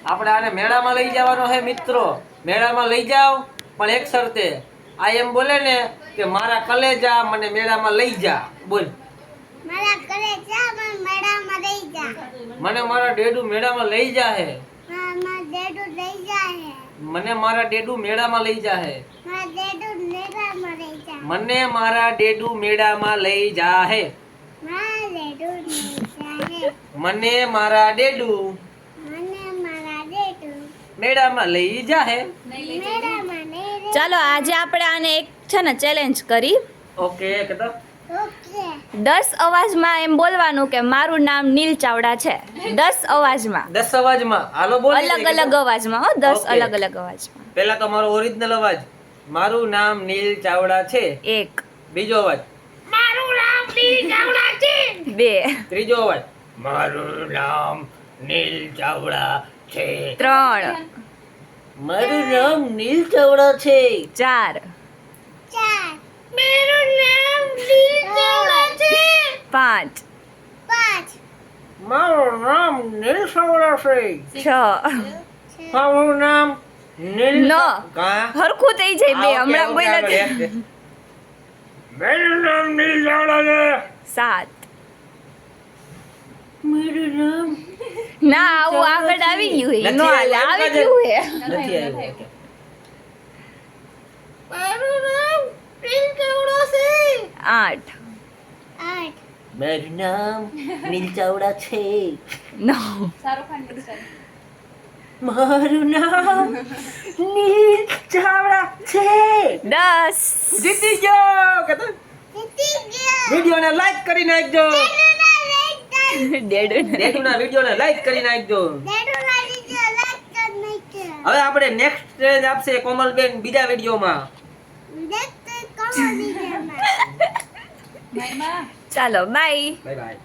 આપણે આને મેળામાં લઈ જવાનો છે મિત્રો. મેળામાં લઈ જાવ પણ એક શરતે. આ એમ બોલે ને કે મારા કલેજા મને મેળામાં લઈ જા. બોલ. મારા કલેજા મને મેળામાં લઈ જા. મને મારા ડેડુ મેળામાં લઈ જા હે. મારા ડેડુ લઈ જા હે. મને મારા ડેડુ મેળામાં લઈ જા હે. મારા ડેડુ મેળામાં લઈ જા. મને મારા ડેડુ મેળામાં લઈ જા હે. મારા ડેડુ લઈ જા હે. મને મારા ડેડુ મેળામાં લઈ જા હે. મેળામાં લઈ જા. ચાલો આજે આપણે આને એક છે ને ચેલેન્જ કરી. ઓકે કદો. ઓકે 10 અવાજમાં એમ બોલવાનું કે મારું નામ નીલ ચાવડા છે. 10 અવાજમાં 10 અવાજમાં હાલો બોલ. અલગ અલગ અવાજમાં હો 10 Okay. અલગ અલગ અવાજમાં. પહેલા તો મારો ઓરિજિનલ અવાજ. મારું નામ નીલ ચાવડા છે. 1 બીજો અવાજ. 2 ત્રીજો અવાજ. મારું નામ નીલ ચાવડા છે. 3 મારું નામ નીલ ચાવડા છે. 4 ચાર. મારું નામ નીલ ચાવડા છે. 5 પાંચ. મારું નામ નીલ ચાવડા છે. 6 મારું નામ નીલ નો. કા હરખું થઈ જાય બે આ, okay, હમણાં okay, બોલ્યા આગળ છે. એક. મારું નામ નીલ ચાવડા છે. 7 મારું નામ ના આવું આગળ આવી ગયું હે નો નથી હાલે, આવ્યું, આવી ગયું હે. નથી આવ્યું. મારું નામ નીલ ચાવડા છે. 8 આઠ. મારું નામ નીલ ચાવડા છે. 9 મારું નામ નીલ ચાવડા છે. 10 જીતી ગયો કતો. જીતી ગયો. વિડિયોને લાઈક કરી નાખજો. ડેડો ડેડુના વિડિયોને લાઈક કરી નાખજો. ડેડુ લાગી ગયો. લાઈક કર નાખ્યો. હવે આપણે નેક્સ્ટ સ્ટેજ આપશે કોમલબેન બીજા વિડિયોમાં. દેખ તો કોણ દીધે માં. ચાલો બાય. Bye bye.